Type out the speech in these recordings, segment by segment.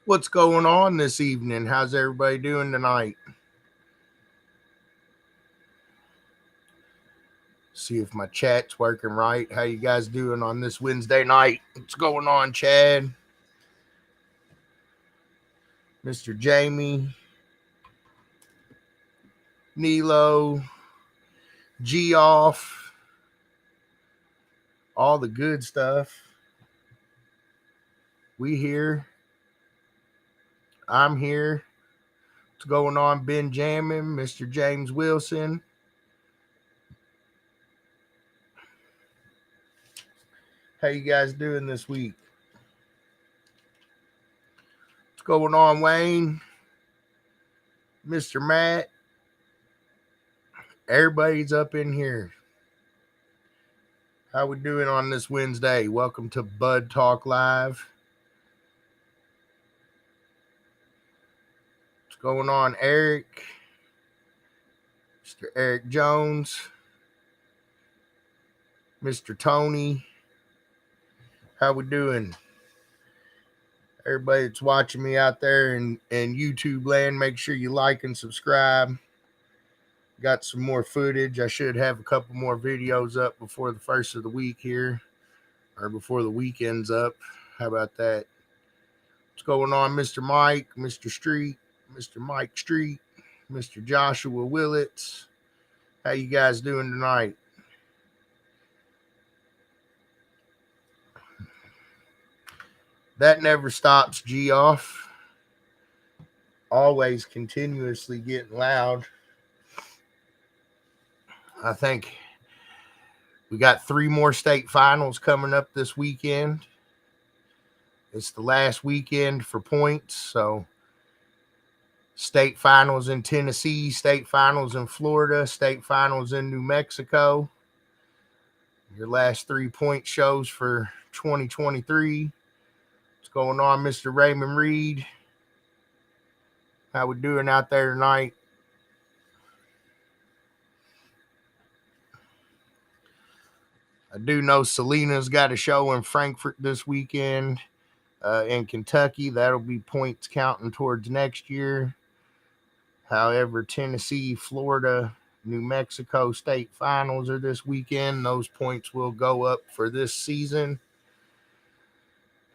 What's going on this evening? How's everybody doing tonight? See if my chat's working right. How you guys doing on this Wednesday night? What's going on, Chad? Mr. Jamie, Nilo, G off, all the good stuff. We here. I'm here. What's going on, Benjamin, Mr. James Wilson? How you guys doing this week? What's going on, Wayne? Mr. Matt? Everybody's up in here. How we doing on this Wednesday? Welcome to Bud Talk Live. What's going on, Eric? Mr. Eric Jones, Mr. Tony. How we doing? Everybody that's watching me out there in YouTube land, make sure you like and subscribe. Got some more footage. I should have a couple more videos up before the first of the week here, or before the weekend's up. How about that? What's going on, Mr. Mike, Mr. Street, Mr. Mike Street, Mr. Joshua Willits? How you guys doing tonight? That never stops, G off. Always continuously getting loud. I think we got 3 more state finals coming up this weekend. It's the last weekend for points. So state finals in Tennessee, state finals in Florida, state finals in New Mexico. Your last 3 point shows for 2023. What's going on, Mr. Raymond Reed? How we doing out there tonight? I do know Selena's got a show in Frankfurt this weekend in Kentucky. That'll be points counting towards next year. However, Tennessee, Florida, New Mexico state finals are this weekend. Those points will go up for this season.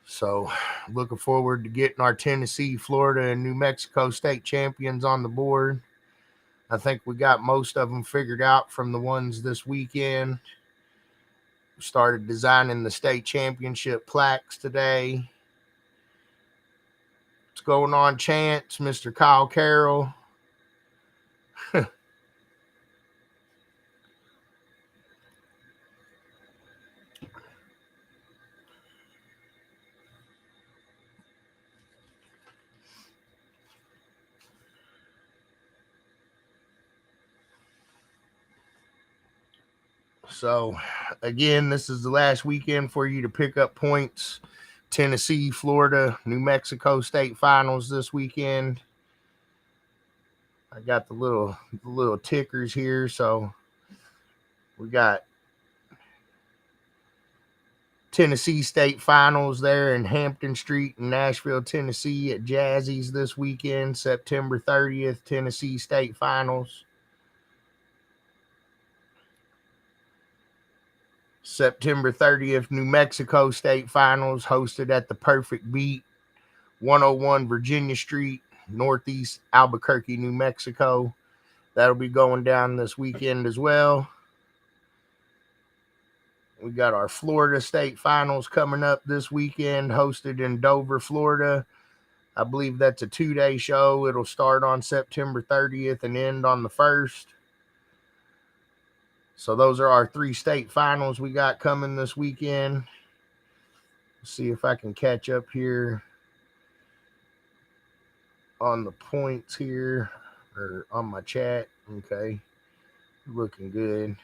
So looking forward to getting our Tennessee, Florida, and New Mexico state champions on the board. I think we got most of them figured out from the ones this weekend. We started designing the state championship plaques today. What's going on, Chance? Mr. Kyle Carroll. So, again, this is the last weekend for you to pick up points. Tennessee, Florida, New Mexico state finals this weekend. I got the little tickers here. So, we got Tennessee state finals there in Hampton Street in Nashville, Tennessee at Jazzy's this weekend. September 30th, Tennessee state finals. September 30th, New Mexico state finals hosted at the Perfect Beat, 101 Virginia Street, Northeast Albuquerque, New Mexico. That'll be going down this weekend as well. We got our Florida state finals coming up this weekend, hosted in Dover, Florida. I believe that's a 2-day show. It'll start on September 30th and end on the 1st. So those are our 3 state finals we got coming this weekend. Let's see if I can catch up here on the points here or on my chat. Okay, looking good.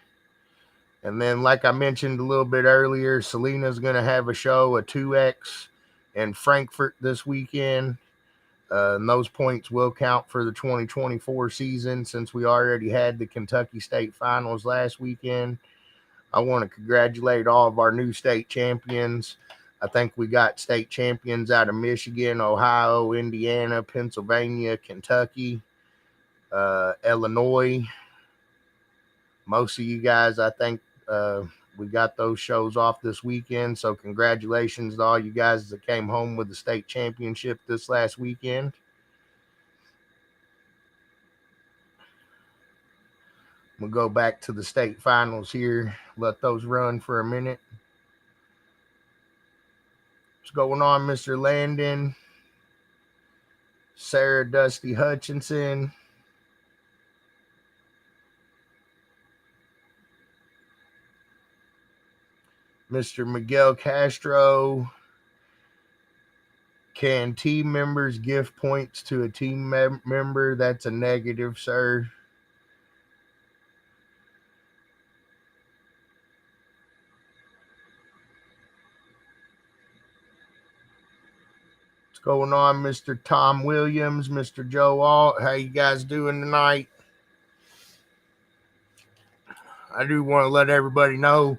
And then, like I mentioned a little bit earlier, Selena's going to have a show, a 2X in Frankfurt this weekend. And those points will count for the 2024 season since we already had the Kentucky State Finals last weekend. I want to congratulate all of our new state champions. I think we got state champions out of Michigan, Ohio, Indiana, Pennsylvania, Kentucky, Illinois. Most of you guys, I think, we got those shows off this weekend. So congratulations to all you guys that came home with the state championship this last weekend. We'll go back to the state finals here. Let those run for a minute. What's going on, Mr. Landon? Sarah Dusty Hutchinson. Mr. Miguel Castro. Can team members give points to a team member? That's a negative, sir. What's going on, Mr. Tom Williams, Mr. Joe Alt? How you guys doing tonight? I do want to let everybody know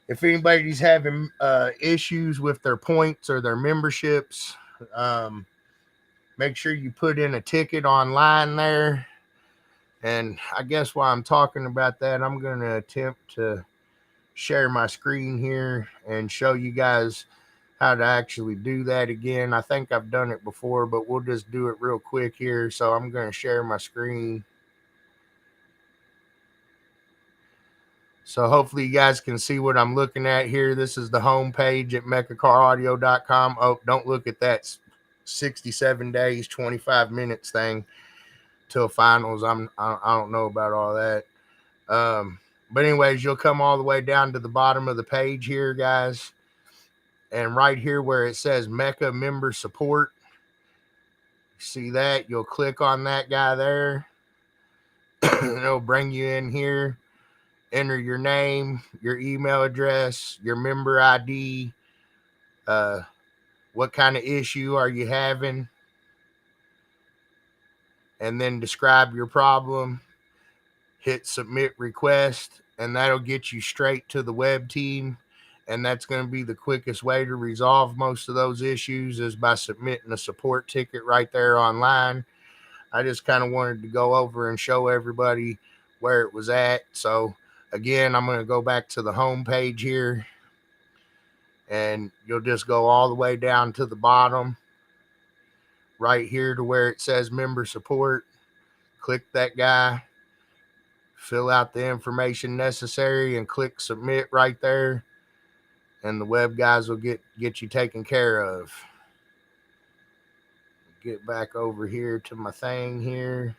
if anybody's having issues with their points or their memberships, make sure you put in a ticket online there. And I guess while I'm talking about that, I'm going to attempt to share my screen here and show you guys how to actually do that again. I think I've done it before, but we'll just do it real quick here. So I'm going to share my screen. So hopefully you guys can see what I'm looking at here. This is the home page at mecacaraudio.com. Oh, don't look at that 67 days, 25 minutes thing till finals. I don't know about all that. But anyways, you'll come all the way down to the bottom of the page here, guys. And right here where it says MECA member support, see that? You'll click on that guy there. It'll bring you in here. Enter your name, your email address, your member ID, what kind of issue are you having, and then describe your problem. Hit submit request, and that'll get you straight to the web team. And that's going to be the quickest way to resolve most of those issues is by submitting a support ticket right there online. I just kind of wanted to go over and show everybody where it was at. So again, I'm going to go back to the home page here, and you'll just go all the way down to the bottom right here to where it says member support. Click that guy, fill out the information necessary, and click submit right there, and the web guys will get you taken care of. Get back over here to my thing here.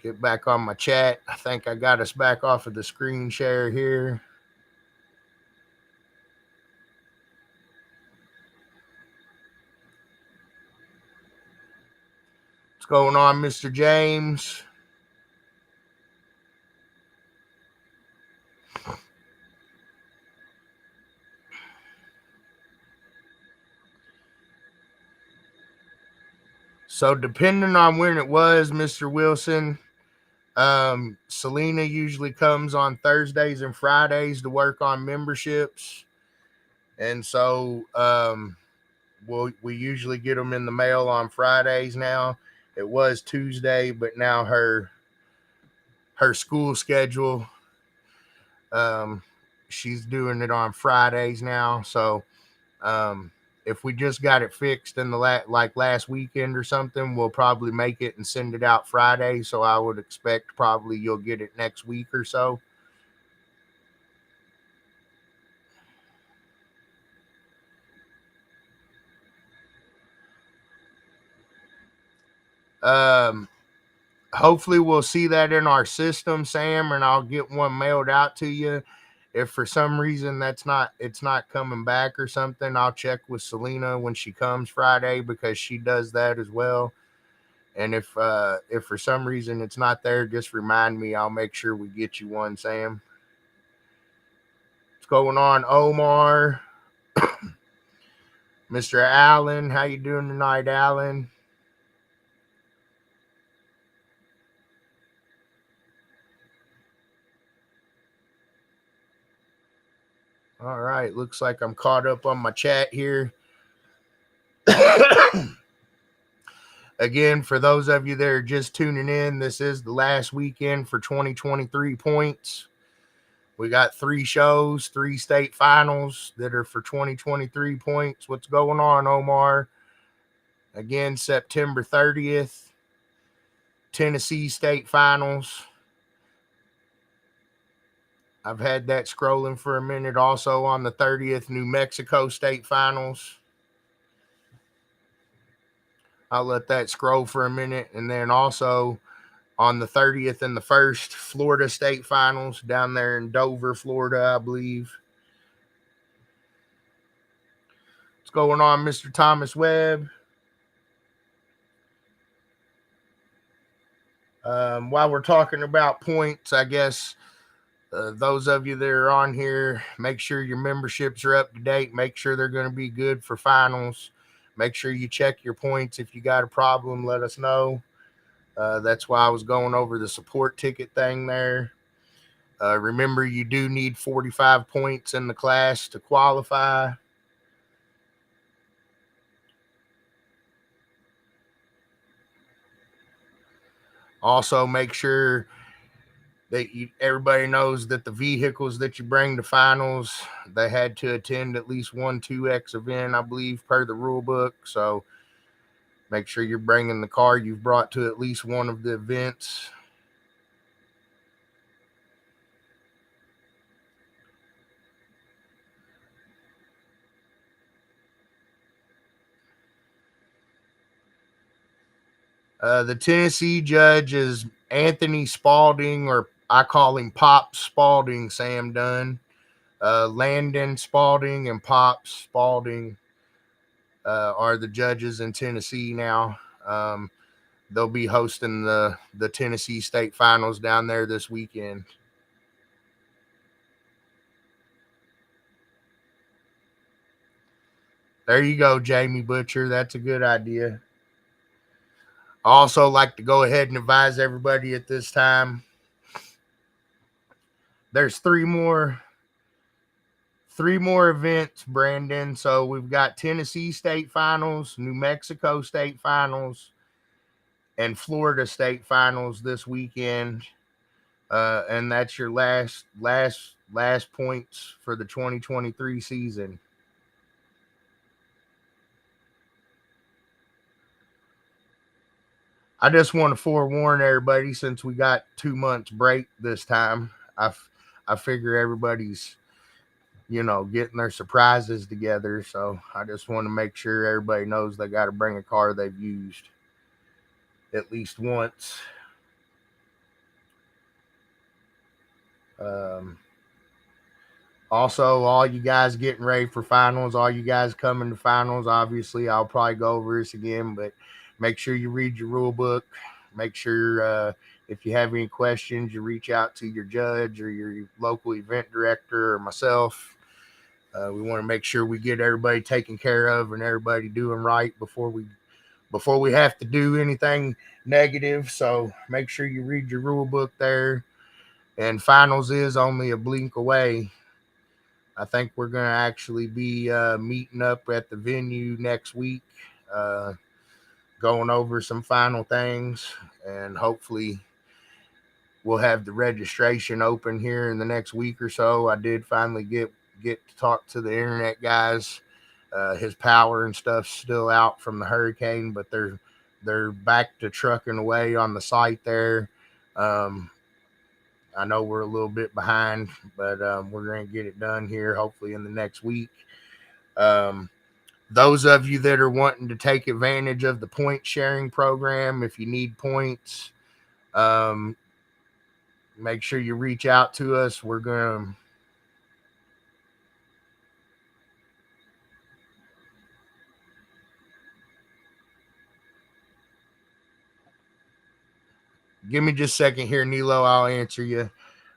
Get back on my chat. I think I got us back off of the screen share here. What's going on, Mr. James? So depending on when it was, Mr. Wilson, Selena usually comes on Thursdays and Fridays to work on memberships. And so we usually get them in the mail on Fridays now. It was Tuesday, but now her school schedule, she's doing it on Fridays now. So if we just got it fixed in the last weekend or something, we'll probably make it and send it out Friday. So I would expect probably you'll get it next week or so. hopefully we'll see that in our system, Sam, and I'll get one mailed out to you. If for some reason it's not coming back or something, I'll check with Selena when she comes Friday, because she does that as well. And if for some reason it's not there, just remind me. I'll make sure we get you one, Sam. What's going on, Omar? Mr. Allen, how you doing tonight, Allen? All right, looks like I'm caught up on my chat here. Again, for those of you that are just tuning in, this is the last weekend for 2023 points. We got 3 shows, 3 state finals that are for 2023 points. What's going on, Omar? Again, September 30th, Tennessee state finals. I've had that scrolling for a minute. Also on the 30th, New Mexico state finals. I'll let that scroll for a minute. And then also on the 30th and the 1st, Florida state finals down there in Dover, Florida, I believe. What's going on, Mr. Thomas Webb? While we're talking about points, I guess those of you that are on here, make sure your memberships are up to date. Make sure they're going to be good for finals. Make sure you check your points. If you got a problem, let us know. That's why I was going over the support ticket thing there. Remember, you do need 45 points in the class to qualify. Also, make sure that everybody knows that the vehicles that you bring to finals, they had to attend at least 1 2X event, I believe, per the rule book. So make sure you're bringing the car you've brought to at least one of the events. The Tennessee judge is Anthony Spalding, or I call him Pop Spalding, Sam Dunn. Landon Spalding and Pop Spalding are the judges in Tennessee now. They'll be hosting the Tennessee state finals down there this weekend. There you go, Jamie Butcher. That's a good idea. I also like to go ahead and advise everybody at this time. There's 3 more events, Brandon. So we've got Tennessee state finals, New Mexico state finals, and Florida state finals this weekend. And that's your last points for the 2023 season. I just want to forewarn everybody, since we got 2 months break this time, I figure everybody's, getting their surprises together. So I just want to make sure everybody knows they got to bring a car they've used at least once. Also, all you guys getting ready for finals, all you guys coming to finals, obviously, I'll probably go over this again, but make sure you read your rule book. Make sure if you have any questions, you reach out to your judge or your local event director or myself. We want to make sure we get everybody taken care of and everybody doing right before we have to do anything negative. So make sure you read your rule book there. And finals is only a blink away. I think we're going to actually be meeting up at the venue next week, going over some final things, and hopefully we'll have the registration open here in the next week or so. I did finally get to talk to the internet guys. His power and stuff's still out from the hurricane, but they're back to trucking away on the site there. I know we're a little bit behind, but we're going to get it done here hopefully in the next week. Those of you that are wanting to take advantage of the point sharing program, if you need points, Make sure you reach out to us. We're going to give me just a second here, Nilo. I'll answer you.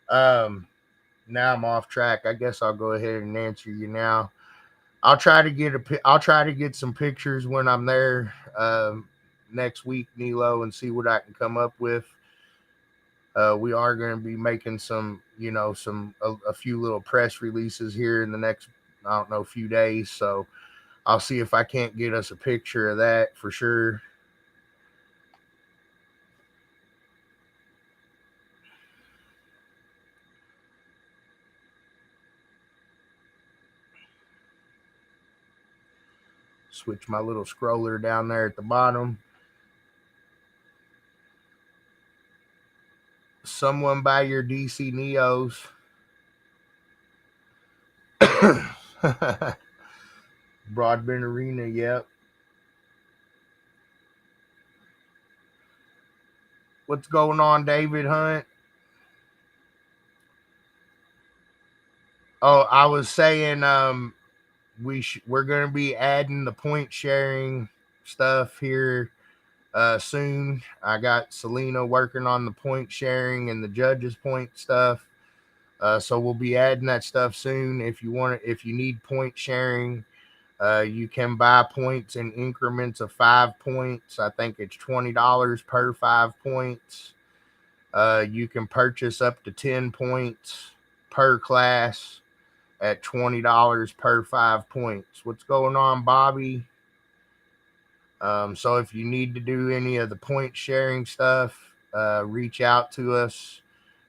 Now I'm off track. I guess I'll go ahead and answer you now. I'll try to get some pictures when I'm there next week, Nilo, and see what I can come up with. We are going to be making some, a few little press releases here in the next, I don't know, few days. So I'll see if I can't get us a picture of that for sure. Switch my little scroller down there at the bottom. Someone buy your DC Neos. Broadband Arena, yep. What's going on, David Hunt? Oh, I was saying, we're gonna be adding the point sharing stuff here soon. I got Selena working on the point sharing and the judges point stuff. So we'll be adding that stuff soon. If you need point sharing, you can buy points in increments of 5 points. I think it's $20 per 5 points. You can purchase up to 10 points per class at $20 per 5 points. What's going on, Bobby? So if you need to do any of the point sharing stuff, reach out to us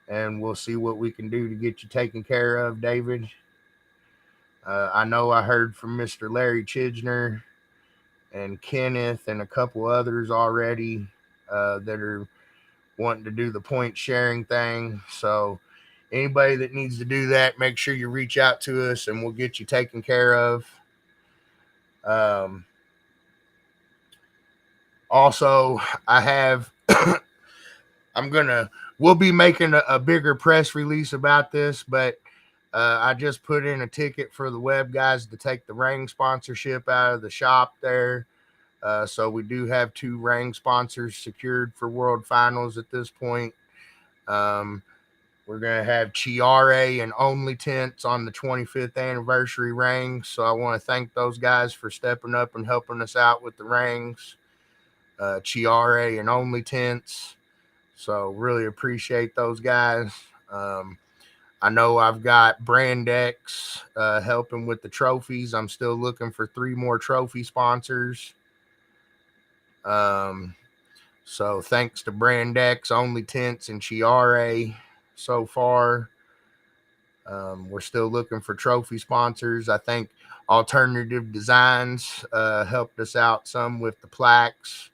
and we'll see what we can do to get you taken care of, David. I know I heard from Mr. Larry Chidner and Kenneth and a couple others already that are wanting to do the point sharing thing. So anybody that needs to do that, make sure you reach out to us and we'll get you taken care of. Also, I have, we'll be making a bigger press release about this, but I just put in a ticket for the web guys to take the ring sponsorship out of the shop there. So we do have 2 ring sponsors secured for World Finals at this point. We're going to have Chiare and Only Tents on the 25th anniversary rings. So I want to thank those guys for stepping up and helping us out with the rings. Chiare and Only Tents. So really appreciate those guys. I know I've got Brand X helping with the trophies. I'm still looking for 3 more trophy sponsors. So thanks to Brand X, Only Tents, and Chiare so far. We're still looking for trophy sponsors. I think Alternative Designs helped us out some with the plaques.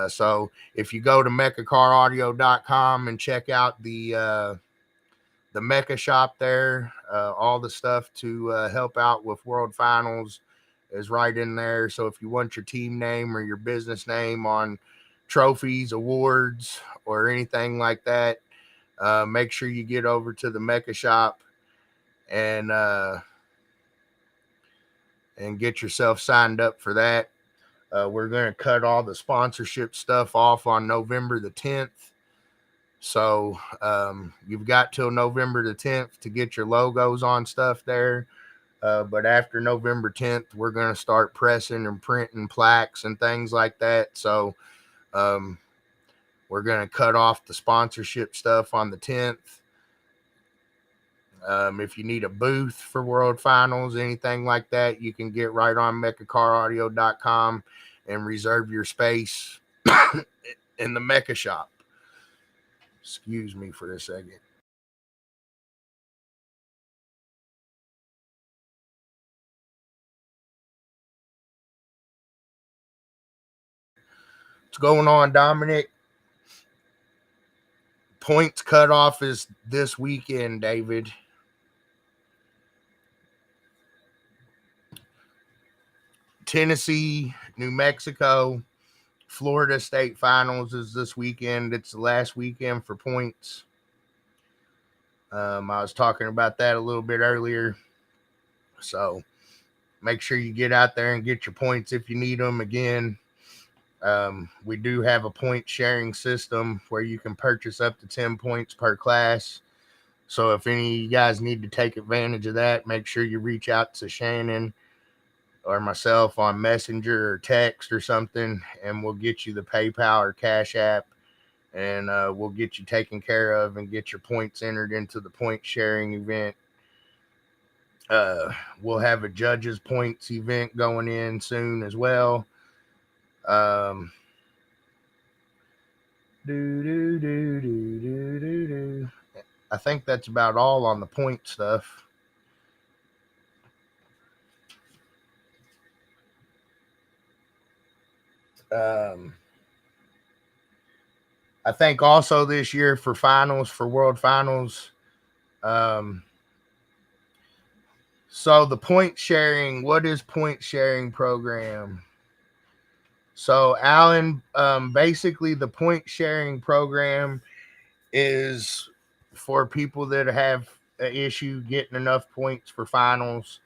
So if you go to mecacaraudio.com and check out the MECA shop there, all the stuff to help out with World Finals is right in there. So if you want your team name or your business name on trophies, awards, or anything like that, make sure you get over to the MECA shop and get yourself signed up for that. We're going to cut all the sponsorship stuff off on November the 10th. So you've got till November the 10th to get your logos on stuff there. But after November 10th, we're going to start pressing and printing plaques and things like that. So we're going to cut off the sponsorship stuff on the 10th. If you need a booth for World Finals, anything like that, you can get right on mecacaraudio.com and reserve your space in the MECA shop. Excuse me for a second. What's going on, Dominic? Points cutoff is this weekend, David. Tennessee, New Mexico, Florida State Finals is this weekend. It's the last weekend for points. I was talking about that a little bit earlier. So make sure you get out there and get your points if you need them. Again, we do have a point sharing system where you can purchase up to 10 points per class. So if any of you guys need to take advantage of that, make sure you reach out to Shannon or myself on Messenger or text or something, and we'll get you the PayPal or Cash App, and we'll get you taken care of and get your points entered into the point sharing event. We'll have a judges points event going in soon as well. I think that's about all on the point stuff. I think also this year for finals, for world finals, so the point sharing, what is point sharing program? So Alan, basically the point sharing program is for people that have an issue getting enough points for finals.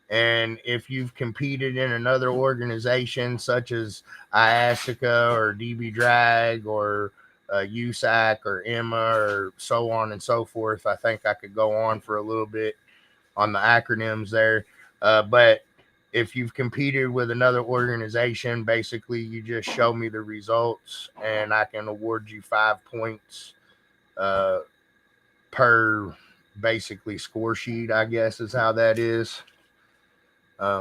And if you've competed in another organization such as IASICA or DB Drag or USAC or Emma or so on and so forth, I think I could go on for a little bit on the acronyms there. But if you've competed with another organization, basically you just show me the results and I can award you 5 points per basically score sheet, I guess is how that is.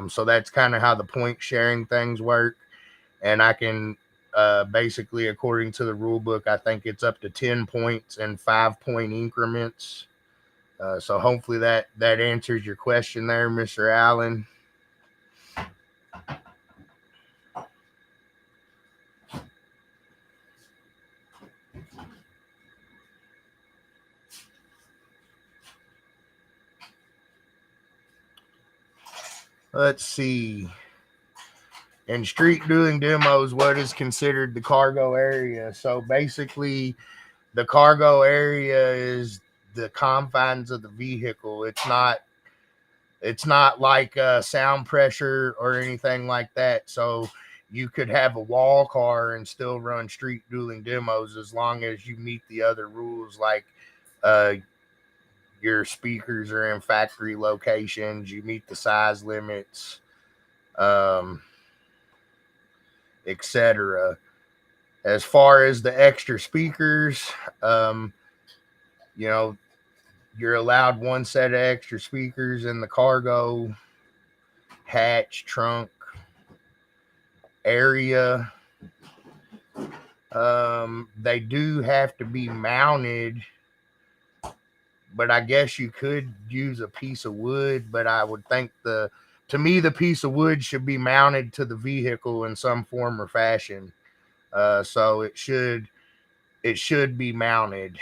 So that's kind of how the point sharing things work. And I can basically, according to the rule book, I think it's up to 10 points in 5-point increments. So hopefully that answers your question there, Mr. Allen. Let's see. In street dueling demos, what is considered the cargo area? So basically, the cargo area is the confines of the vehicle. It's not like sound pressure or anything like that. So you could have a wall car and still run street dueling demos as long as you meet the other rules, like your speakers are in factory locations, you meet the size limits, etc. As far as the extra speakers, you're allowed 1 set of extra speakers in the cargo hatch trunk area. They do have to be mounted, but I guess you could use a piece of wood, but I would think the piece of wood should be mounted to the vehicle in some form or fashion. So it should be mounted.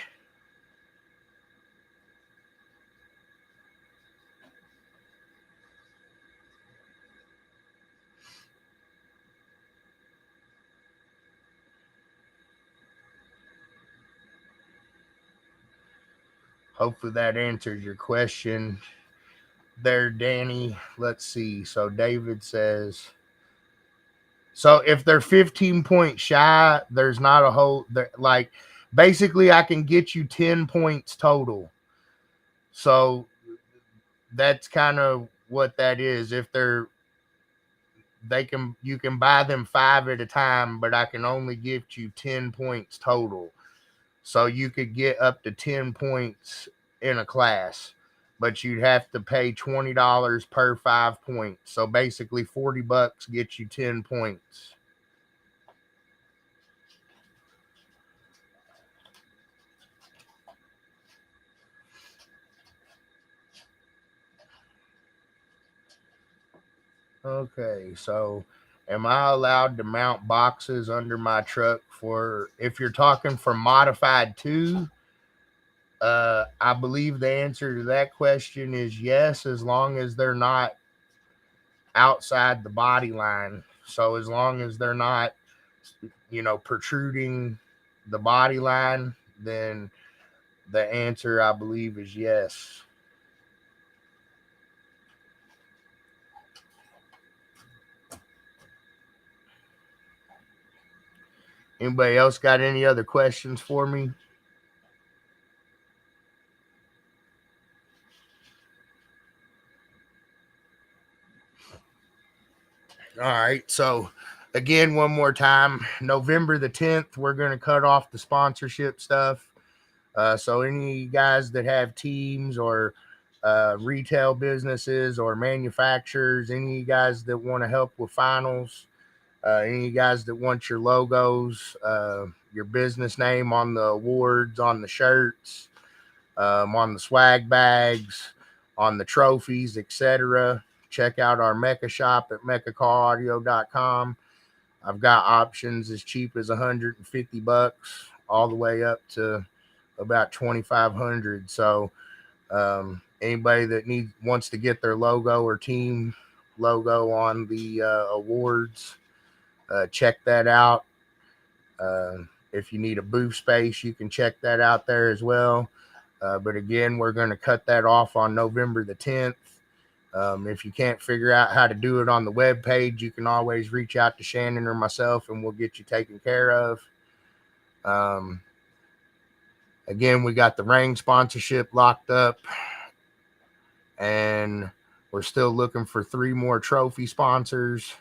Hopefully that answers your question there, Danny. Let's see. So David says, so if they're 15 points shy, there's not a whole, like, basically I can get you 10 points total. So that's kind of what that is. If you can buy them 5 at a time, but I can only give you 10 points total. So you could get up to 10 points in a class, but you'd have to pay $20 per 5 points. So basically $40 gets you 10 points. Okay, so am I allowed to mount boxes under my truck if you're talking for modified 2? I believe the answer to that question is yes, as long as they're not outside the body line. So as long as they're not protruding the body line, then the answer, I believe, is yes. Anybody else got any other questions for me? All right. So, again, one more time, November the 10th, we're going to cut off the sponsorship stuff. So, any guys that have teams or retail businesses or manufacturers, any guys that want to help with finals, any guys that want your logos, your business name on the awards, on the shirts, on the swag bags, on the trophies, etc. Check out our MECA shop at mecacaudio.com. I've got options as cheap as $150 all the way up to about $2,500. So anybody that wants to get their logo or team logo on the awards, check that out. If you need a booth space, you can check that out there as well. But again, we're going to cut that off on November the 10th. If you can't figure out how to do it on the web page, you can always reach out to Shannon or myself, and we'll get you taken care of. Again, we got the ring sponsorship locked up, and we're still looking for 3 more trophy sponsors,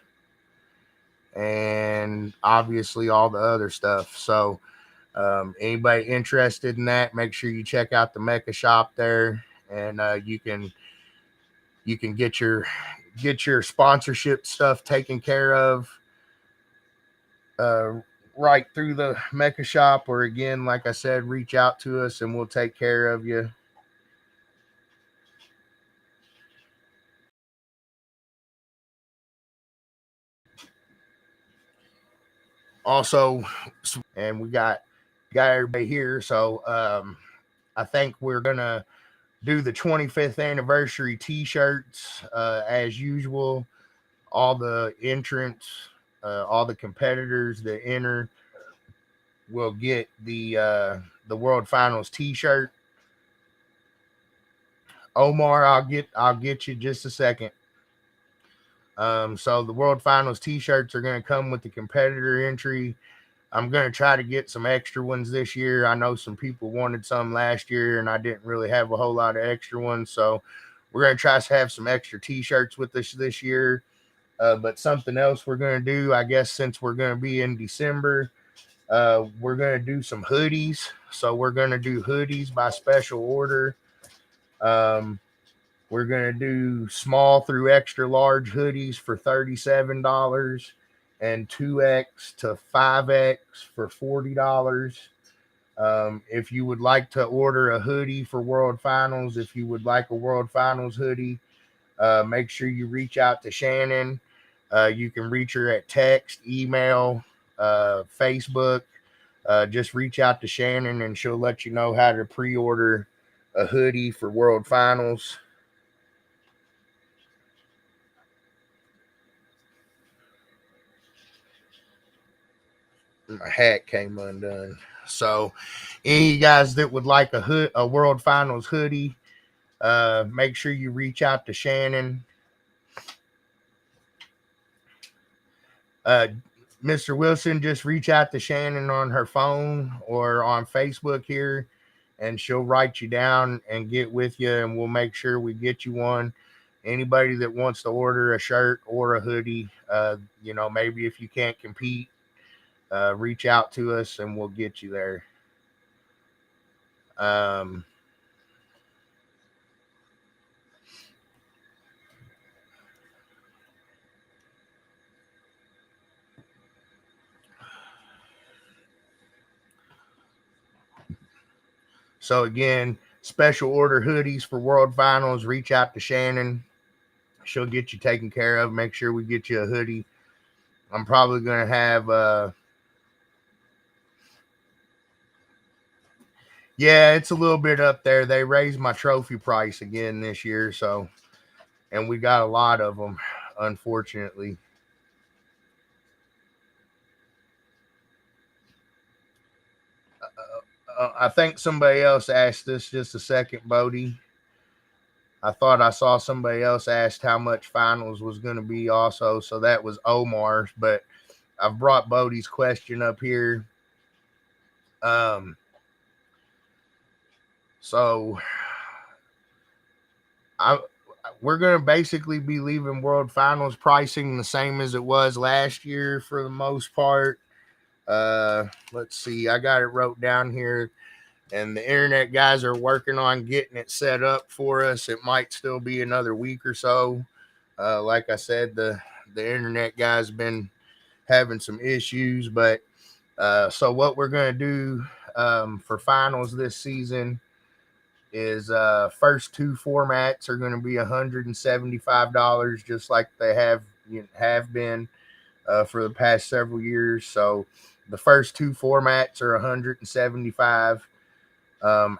and obviously all the other stuff. So anybody interested in that, make sure you check out the MECA shop there, and you can get your sponsorship stuff taken care of right through the MECA shop, or again, like I said, reach out to us and we'll take care of you. Also, and we got everybody here, so I think we're gonna do the 25th anniversary t-shirts as usual. All the entrants, all the competitors that enter will get the World Finals t-shirt. Omar, I'll get you just a second. So the World Finals t-shirts are going to come with the competitor entry. I'm going to try to get some extra ones this year. I know some people wanted some last year, and I didn't really have a whole lot of extra ones. So we're going to try to have some extra t-shirts with us this year. But something else we're going to do, I guess, since we're going to be in December, we're going to do some hoodies. So we're going to do hoodies by special order. We're going to do small through extra large hoodies for $37 and 2X to 5X for $40. If you would like to order a hoodie for World Finals, if you would like a World Finals hoodie, make sure you reach out to Shannon. You can reach her at text, email, Facebook. Just reach out to Shannon and she'll let you know how to pre-order a hoodie for World Finals. My hat came undone. So any guys that would like a World Finals hoodie, make sure you reach out to Shannon. Mr. Wilson, just reach out to Shannon on her phone or on Facebook here, and she'll write you down and get with you, and we'll make sure we get you one. Anybody that wants to order a shirt or a hoodie, maybe if you can't compete, reach out to us and we'll get you there. So again, special order hoodies for World Finals. Reach out to Shannon. She'll get you taken care of. Make sure we get you a hoodie. I'm probably going to have yeah, it's a little bit up there. They raised my trophy price again this year, so, and we got a lot of them, unfortunately. I think somebody else asked this just a second, Bodie. I thought I saw somebody else asked how much finals was going to be also. So that was Omar's, but I've brought Bodie's question up here. So we're going to basically be leaving World Finals pricing the same as it was last year for the most part. Let's see. I got it wrote down here, and the internet guys are working on getting it set up for us. It might still be another week or so. Like I said, the internet guys been having some issues, but so what we're going to do for finals this season is first two formats are going to be $175, just like they have been for the past several years. So the first two formats are $175.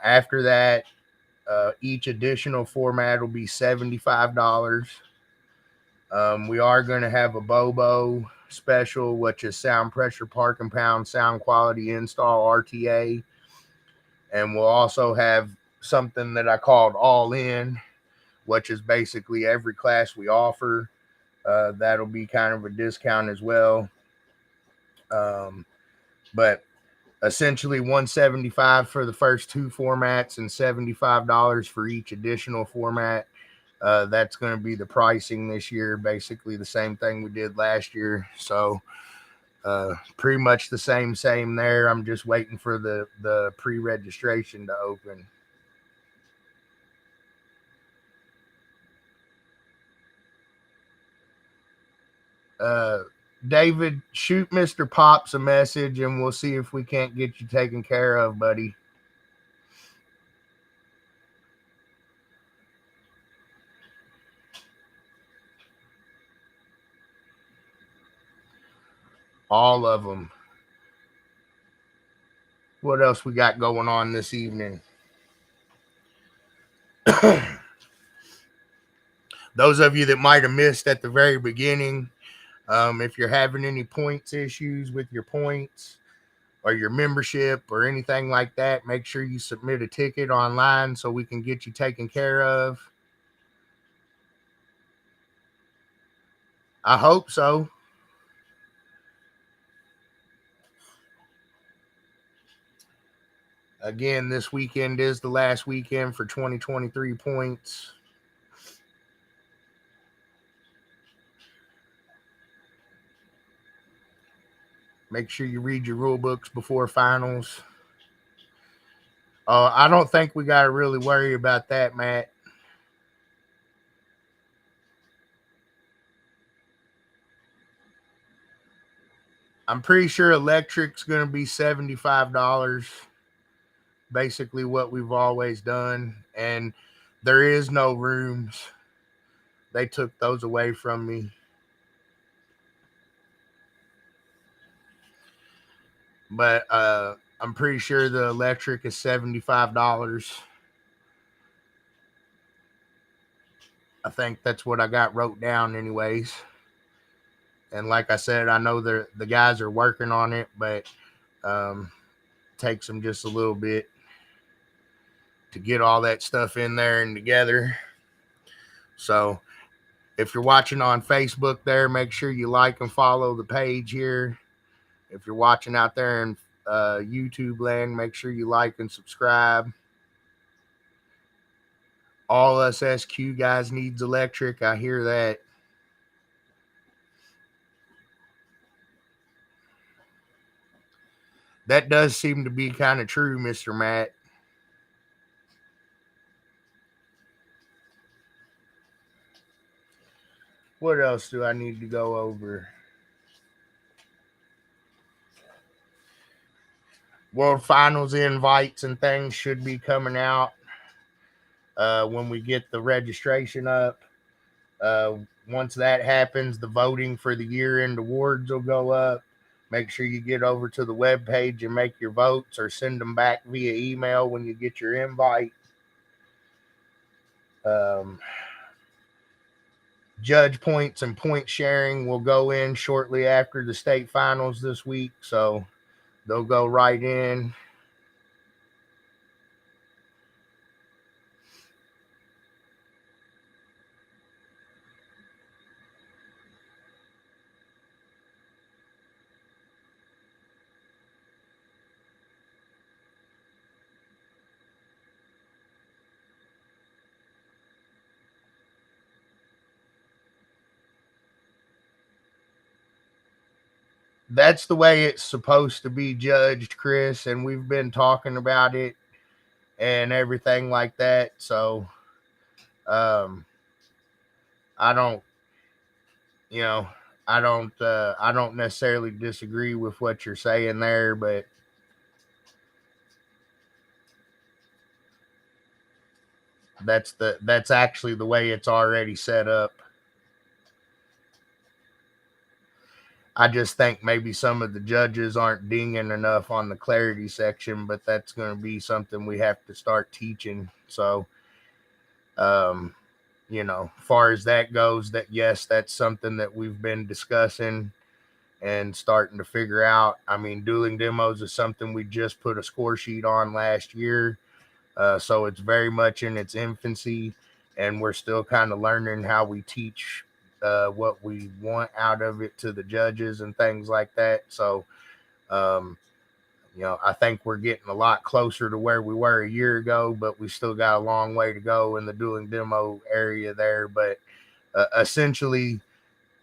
After that, each additional format will be $75. We are going to have a Bobo special, which is sound pressure, park and pound, sound quality install, RTA. And we'll also have something that I called All In, which is basically every class we offer. That'll be kind of a discount as well. But essentially $175 for the first two formats and $75 for each additional format. That's going to be the pricing this year, basically the same thing we did last year. So pretty much the same there. I'm just waiting for the pre-registration to open. David, shoot Mr. Pops a message and we'll see if we can't get you taken care of, buddy. All of them. What else we got going on this evening? Those of you that might have missed at the very beginning, if you're having any points issues with your points or your membership or anything like that, make sure you submit a ticket online so we can get you taken care of. I hope so. Again, this weekend is the last weekend for 2023 points. Make sure you read your rule books before finals. I don't think we got to really worry about that, Matt. I'm pretty sure electric's going to be $75. Basically what we've always done. And there is no rooms. They took those away from me. But I'm pretty sure the electric is $75. I think that's what I got wrote down anyways. And like I said, I know the guys are working on it, but takes them just a little bit to get all that stuff in there and together. So if you're watching on Facebook there, make sure you like and follow the page here. If you're watching out there in YouTube land, make sure you like and subscribe. All us SQ guys needs electric. I hear that. That does seem to be kind of true, Mr. Matt. What else do I need to go over? World Finals invites and things should be coming out when we get the registration up. Once that happens, the voting for the year-end awards will go up. Make sure you get over to the webpage and make your votes or send them back via email when you get your invite. Judge points and point sharing will go in shortly after the state finals this week, so they'll go right in. that's the way it's supposed to be judged, Chris, and we've been talking about it and everything like that. So um I don't, you know, I don't necessarily disagree with what you're saying there, but that's actually the way it's already set up. I just think maybe some of the judges aren't dinging enough on the clarity section, but that's going to be something we have to start teaching. So, um, far as that goes, that yes, that's something that we've been discussing and starting to figure out. I mean, dueling demos is something we just put a score sheet on last year. So it's very much in its infancy, and we're still kind of learning how we teach what we want out of it to the judges and things like that. So, um, I think we're getting a lot closer to where we were a year ago, but we still got a long way to go in the dueling demo area there. But essentially,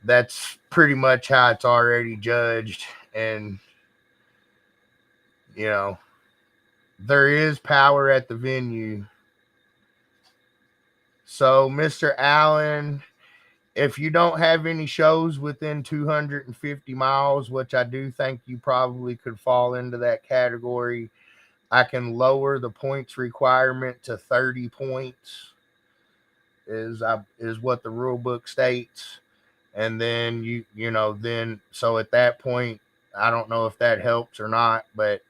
that's pretty much how it's already judged. And, you know, there is power at the venue. So, Mr. Allen, if you don't have any shows within 250 miles, which I do think you probably could fall into that category, I can lower the points requirement to 30 points is what the rule book states. And then then so at that point, I don't know if that helps or not, but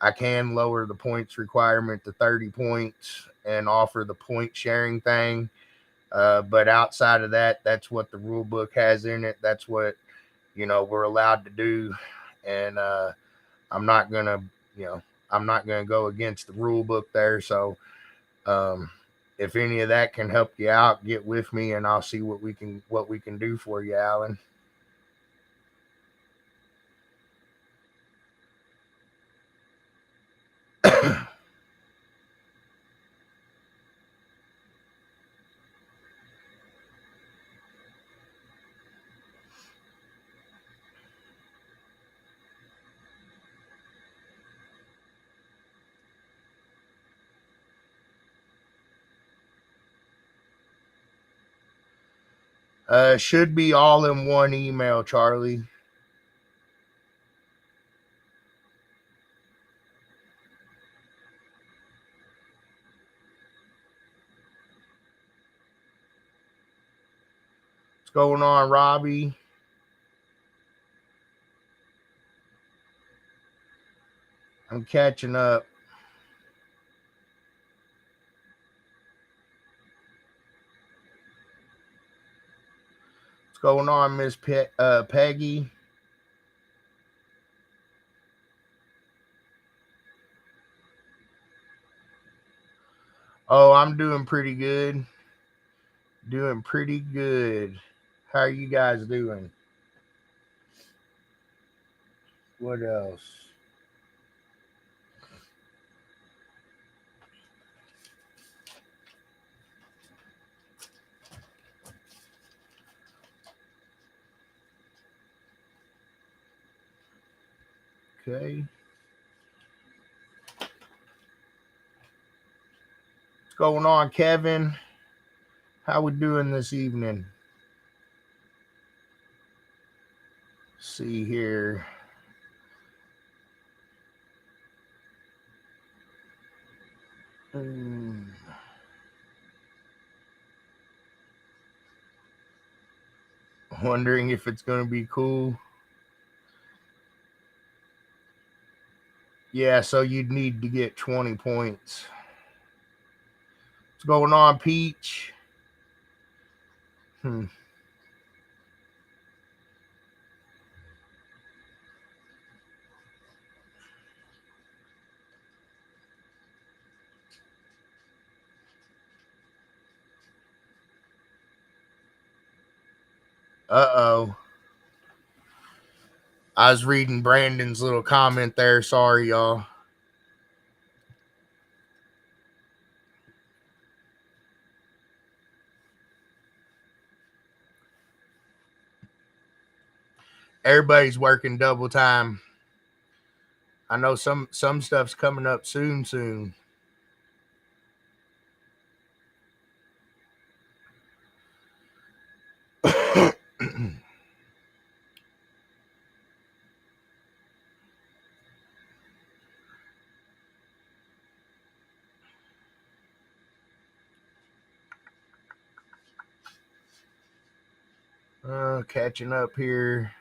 I can lower the points requirement to 30 points and offer the point sharing thing. But outside of that, that's what the rule book has in it. That's what we're allowed to do, and I'm not gonna you know I'm not gonna go against the rule book there. So um, if any of that can help you out, get with me, and I'll see what we can do for you, Alan. Should be all in one email, Charlie. What's going on, Robbie? I'm catching up. What's going on, Miss Peggy? Oh, I'm doing pretty good. Doing pretty good. How are you guys doing? What else? Okay. What's going on, Kevin? How we doing this evening? See here. Hmm. Wondering if it's going to be cool. Yeah, so you'd need to get 20 points. What's going on, Peach? Hmm. Uh-oh. I was reading Brandon's little comment there. Sorry, y'all. everybody's working double time. I know some stuff's coming up soon. Catching up here.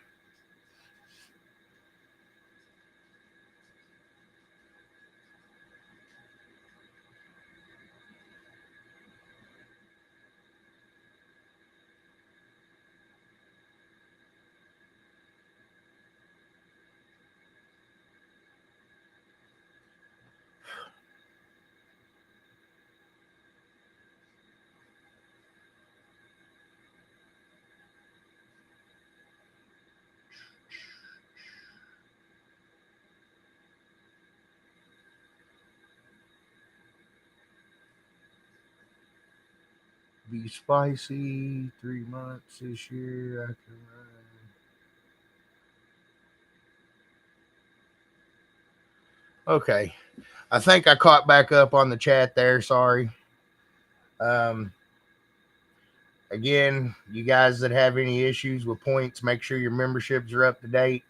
Be spicy. 3 months this year. I can run. Okay. I think I caught back up on the chat there. Sorry. Um, Again, you guys that have any issues with points, make sure your memberships are up to date.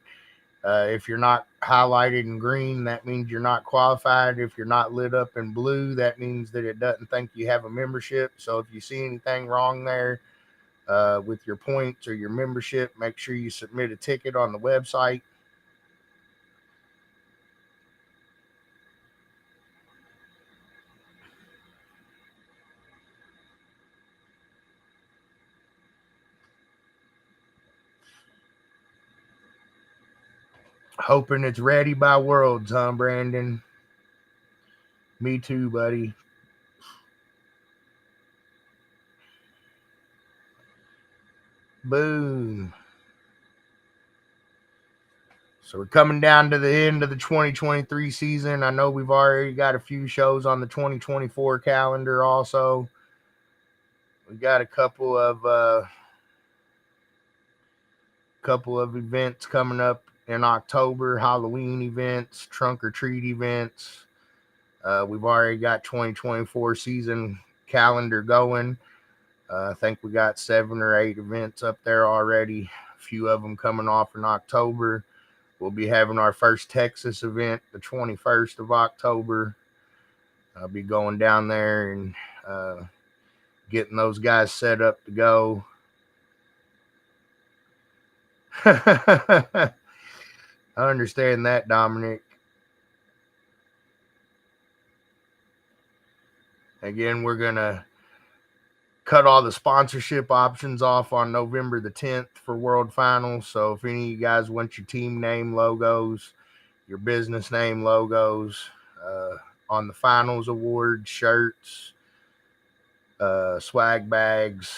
If you're not highlighted in green, that means you're not qualified. If you're not lit up in blue, that means that it doesn't think you have a membership. So if you see anything wrong there with your points or your membership, make sure you submit a ticket on the website. Hoping it's ready by Worlds, huh, Brandon? Me too, buddy. Boom. So we're coming down to the end of the 2023 season. I know we've already got a few shows on the 2024 calendar also. We got a couple of events coming up in October, Halloween events, trunk or treat events. We've already got 2024 season calendar going. I think we got 7 or 8 events up there already. A few of them coming off in October. We'll be having our first Texas event the 21st of October. I'll be going down there and getting those guys set up to go. I understand that, Dominic. Again, we're going to cut all the sponsorship options off on November the 10th for World Finals. So if any of you guys want your team name logos, your business name logos on the finals award, shirts, swag bags,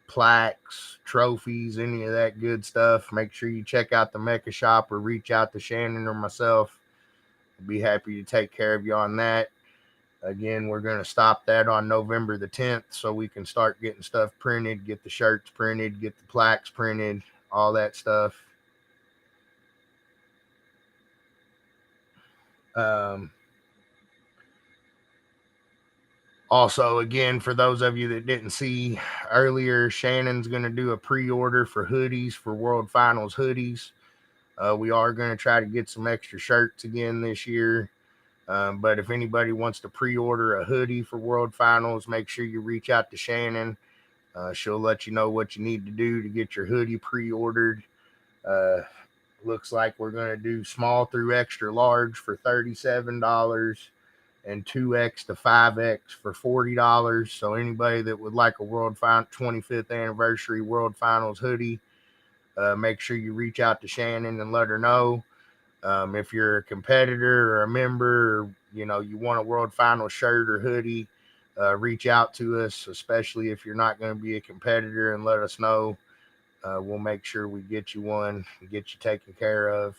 plaques, trophies, any of that good stuff, make sure you check out the MECA shop or reach out to Shannon or myself. We'll be happy to take care of you on that. Again, we're going to stop that on November the 10th so we can start getting stuff printed, get the shirts printed, get the plaques printed, all that stuff. Also, again, for those of you that didn't see earlier, Shannon's going to do a pre-order for hoodies, for World Finals hoodies. We are going to try to get some extra shirts again this year. But if anybody wants to pre-order a hoodie for World Finals, make sure you reach out to Shannon. She'll let you know what you need to do to get your hoodie pre-ordered. Looks like we're going to do small through extra large for $37 and 2X to 5X for $40. So anybody that would like a 25th anniversary World Finals hoodie, make sure you reach out to Shannon and let her know. If you're a competitor or a member, or, you want a World Finals shirt or hoodie, reach out to us, especially if you're not going to be a competitor, and let us know. We'll make sure we get you one and get you taken care of.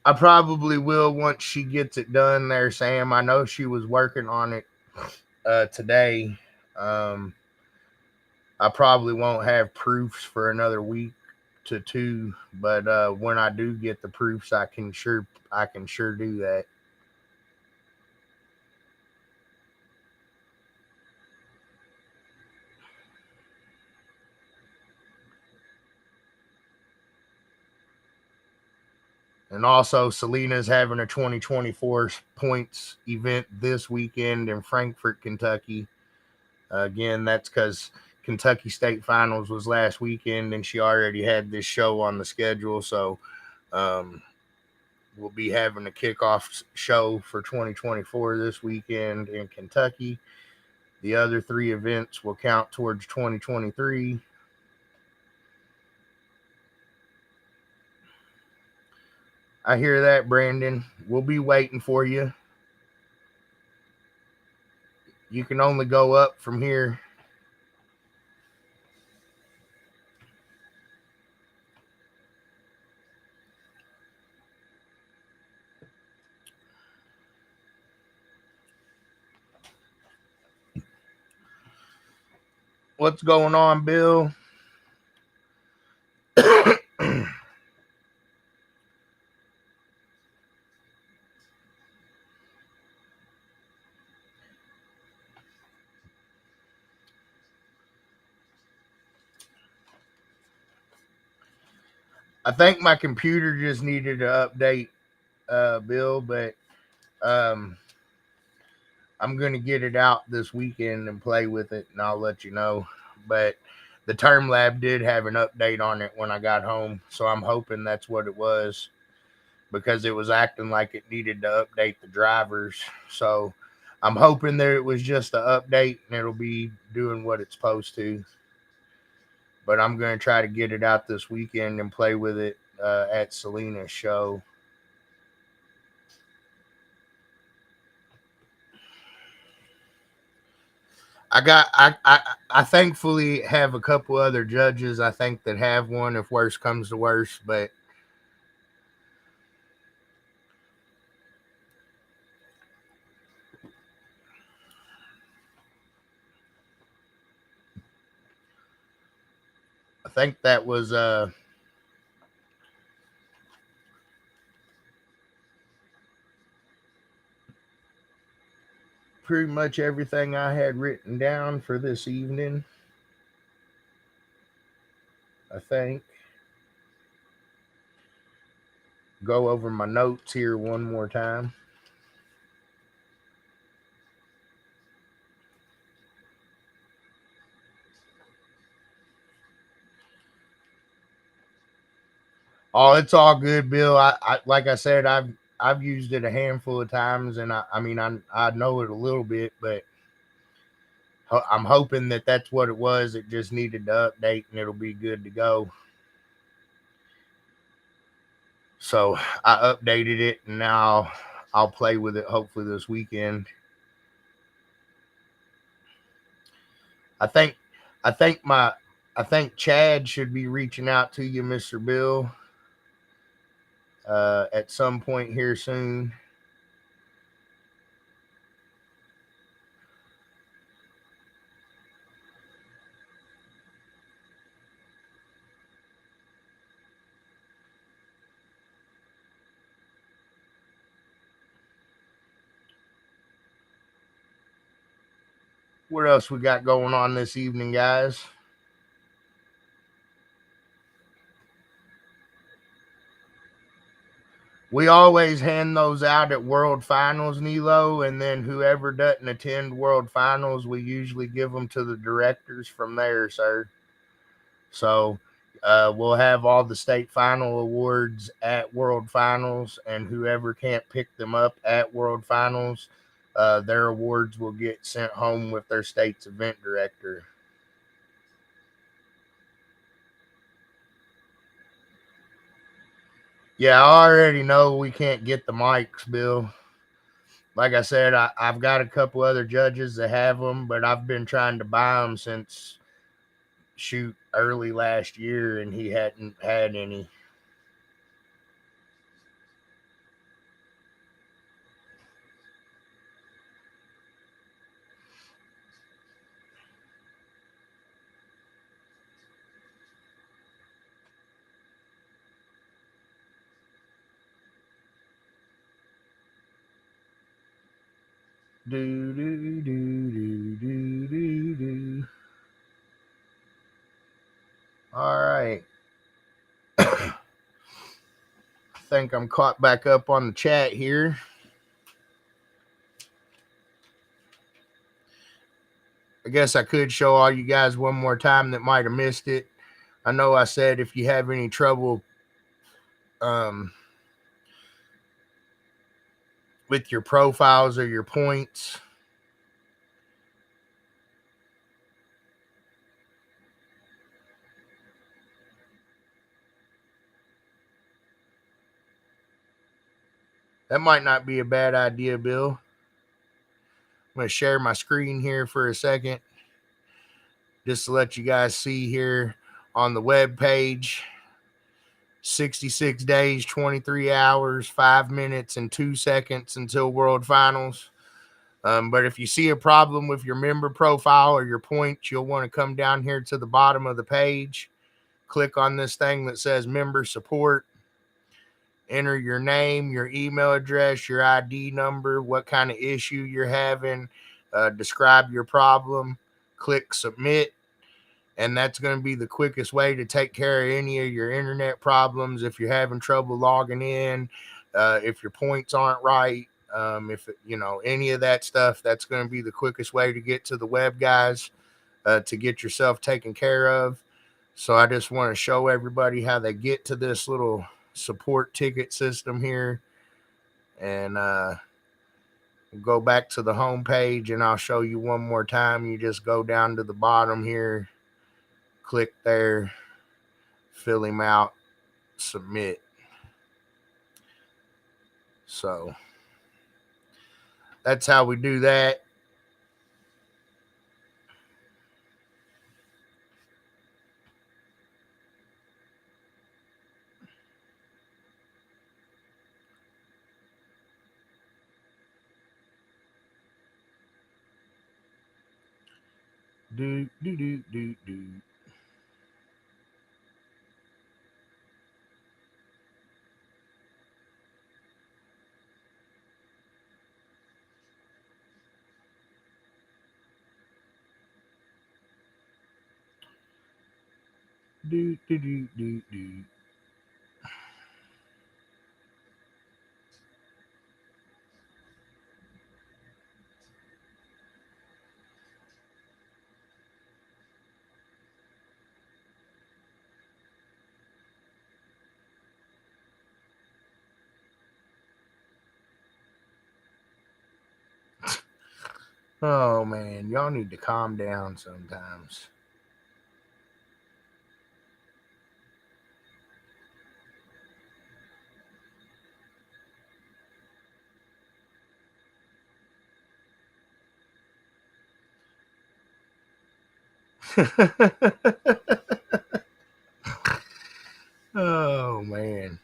I probably will once she gets it done there, Sam. I know she was working on it today. Um, I probably won't have proofs for another week to two, but when I do get the proofs, I can sure do that. And also, Selena's having a 2024 points event this weekend in Frankfort, Kentucky. Again, that's because Kentucky State Finals was last weekend, and she already had this show on the schedule. So um, we'll be having a kickoff show for 2024 this weekend in Kentucky. The other three events will count towards 2023. I hear that, Brandon. We'll be waiting for you. You can only go up from here. What's going on, Bill? I think my computer just needed an update, Bill, but um, I'm going to get it out this weekend and play with it, and I'll let you know. But the Term Lab did have an update on it when I got home, so I'm hoping that's what it was because it was acting like it needed to update the drivers. So I'm hoping that it was just an update and it'll be doing what it's supposed to. But I'm going to try to get it out this weekend and play with it at Selena's show. I thankfully have a couple other judges I think that have one if worse comes to worse, but I think that was pretty much everything I had written down for this evening. I think go over my notes here one more time. Oh, it's all good, Bill. I like I said, I've used it a handful of times, and I mean I know it a little bit, but I'm hoping that that's what it was. It just needed to update, and it'll be good to go. So I updated it, and now I'll play with it hopefully this weekend. I think I think my I think Chad should be reaching out to you, Mister Bill, at some point here soon. What else we got going on this evening, guys? We always hand those out at World Finals, Nilo, and then whoever doesn't attend World Finals, we usually give them to the directors from there, sir. So we'll have all the state final awards at World Finals, and whoever can't pick them up at World Finals, their awards will get sent home with their state's event director. Yeah, I already know we can't get the mics, Bill. Like I said, I've got a couple other judges that have them, but I've been trying to buy them since shoot early last year, and he hadn't had any. Do, do, do, do, do, do, do. All right. I think I'm caught back up on the chat here. I guess I could show all you guys one more time that might have missed it. I know I said if you have any trouble with your profiles or your points, that might not be a bad idea, Bill. I'm going to share my screen here for a second just to let you guys see here on the web page. 66 days, 23 hours, 5 minutes, and 2 seconds until World Finals. But if you see a problem with your member profile or your points, you'll want to come down here to the bottom of the page, click on this thing that says Member Support, enter your name, your email address, your ID number, what kind of issue you're having, describe your problem, click Submit. And that's going to be the quickest way to take care of any of your internet problems. If you're having trouble logging in, if your points aren't right, if any of that stuff, that's going to be the quickest way to get to the web guys to get yourself taken care of. So I just want to show everybody how they get to this little support ticket system here, and go back to the home page, and I'll show you one more time. You just go down to the bottom here, click there, fill him out, submit. So that's how we do that. Do, do, do, do, do. Do, do, do, do, do. Oh man, y'all need to calm down sometimes. Oh man.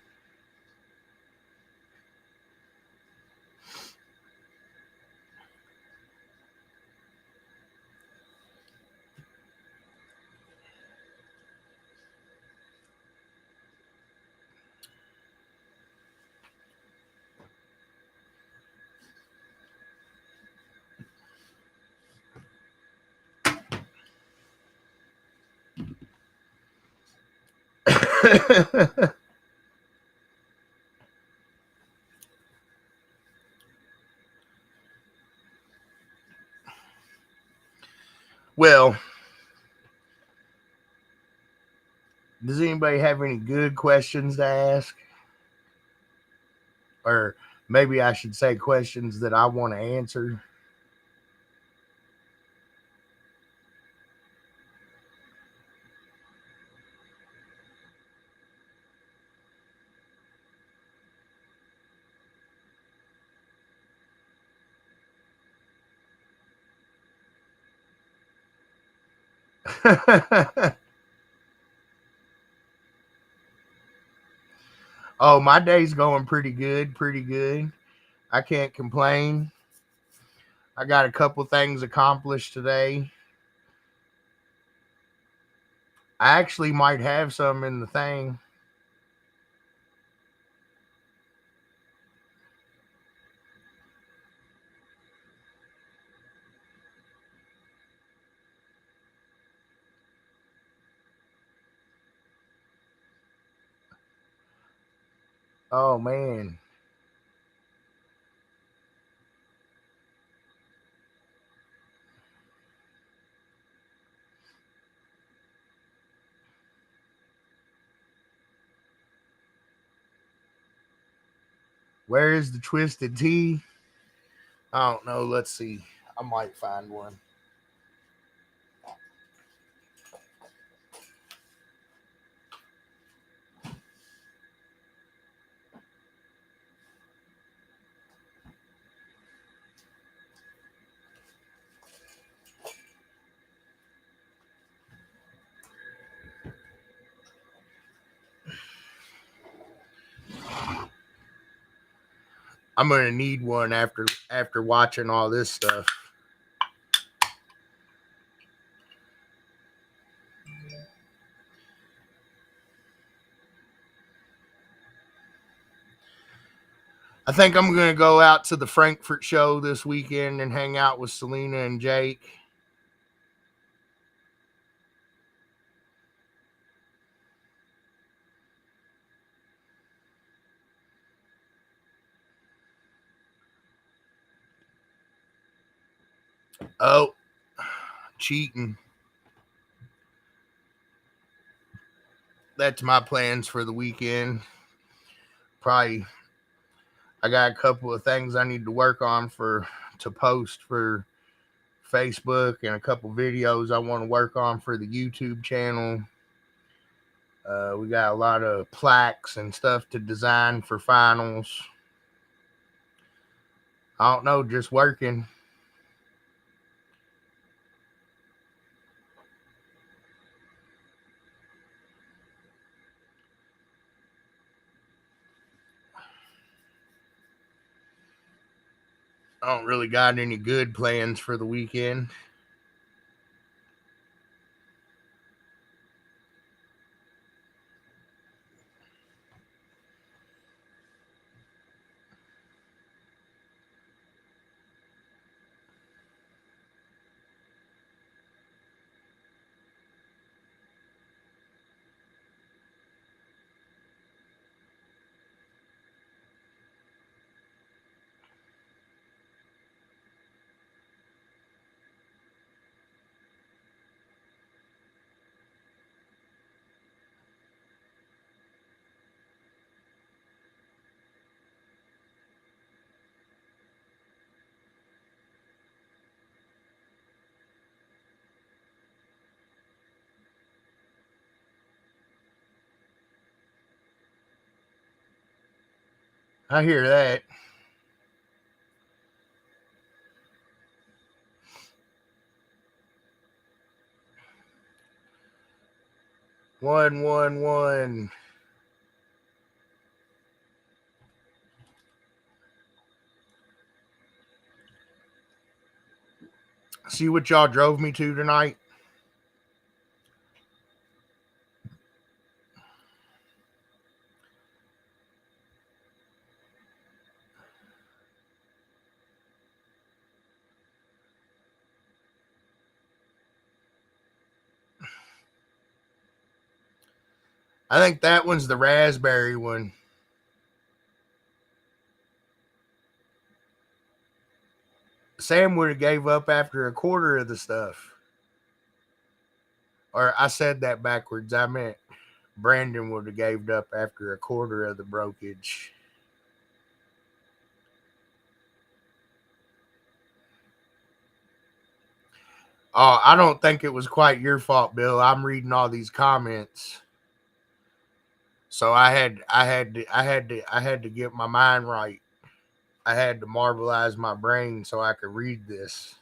Well, does anybody have any good questions to ask? Or maybe I should say questions that I want to answer. Oh, my day's going pretty good, pretty good. I can't complain. I got a couple things accomplished today. I actually might have some in the thing. Oh man. Where is the twisted tea? I don't know. Let's see. I might find one. I'm gonna need one after watching all this stuff. I think I'm gonna go out to the Frankfurt show this weekend and hang out with Selena and Jake. Oh, cheating. That's my plans for the weekend. Probably I got a couple of things I need to work on to post for Facebook and a couple videos I want to work on for the YouTube channel. We got a lot of plaques and stuff to design for finals. I don't know, just working. I don't really got any good plans for the weekend. I hear that. 111. See what y'all drove me to tonight? I think that one's the raspberry one. Sam would have gave up after a quarter of the stuff. Or I said that backwards. I meant Brandon would have gave up after a quarter of the brokage. Oh, I don't think it was quite your fault, Bill. I'm reading all these comments. So I had to get my mind right. I had to marvelize my brain so I could read this.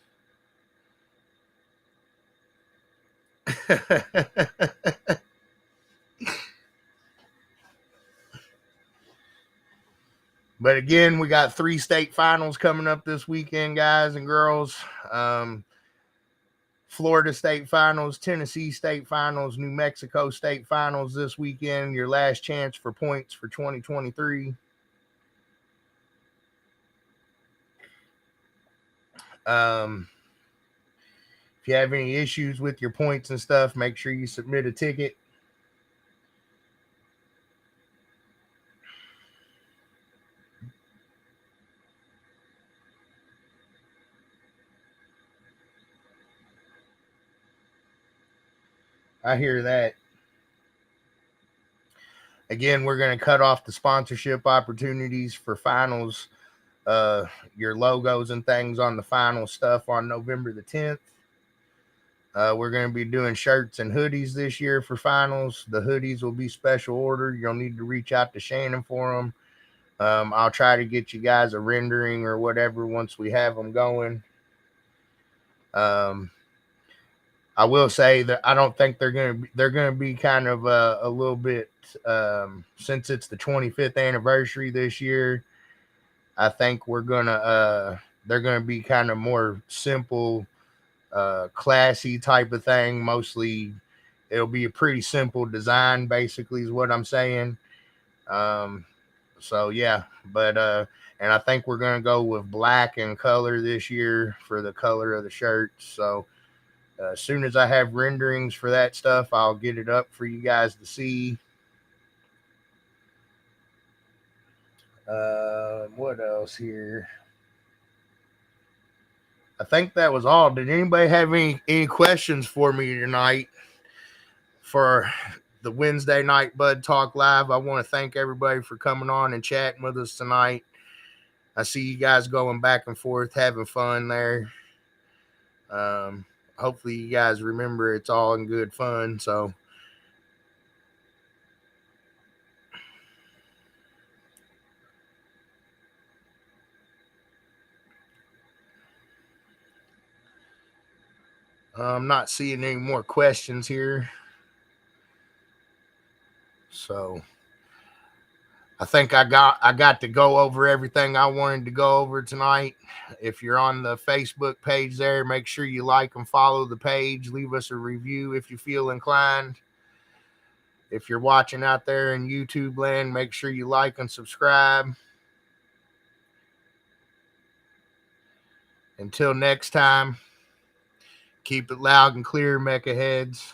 But again, we got 3 state finals coming up this weekend, guys and girls. Florida state finals, Tennessee state finals, New Mexico state finals this weekend. Your last chance for points for 2023. If you have any issues with your points and stuff, make sure you submit a ticket. I hear that. Again, we're going to cut off the sponsorship opportunities for finals, your logos and things on the final stuff on November the 10th. We're going to be doing shirts and hoodies this year for finals. The hoodies will be special order. You'll need to reach out to Shannon for them. I'll try to get you guys a rendering or whatever once we have them going. I will say that I don't think they're gonna be kind of a little bit since it's the 25th anniversary this year. I think they're gonna be kind of more simple, classy type of thing. Mostly, it'll be a pretty simple design. Basically, is what I'm saying. So yeah, but and I think we're gonna go with black and color this year for the color of the shirts. So as soon as I have renderings for that stuff, I'll get it up for you guys to see. What else here? I think that was all. Did anybody have any questions for me tonight for the Wednesday night Bud Talk Live? I want to thank everybody for coming on and chatting with us tonight. I see you guys going back and forth, having fun there. Hopefully you guys remember it's all in good fun. So I'm not seeing any more questions here. So I think I got to go over everything I wanted to go over tonight. If you're on the Facebook page there, make sure you like and follow the page. Leave us a review if you feel inclined. If you're watching out there in YouTube land, make sure you like and subscribe. Until next time, keep it loud and clear, MECA heads.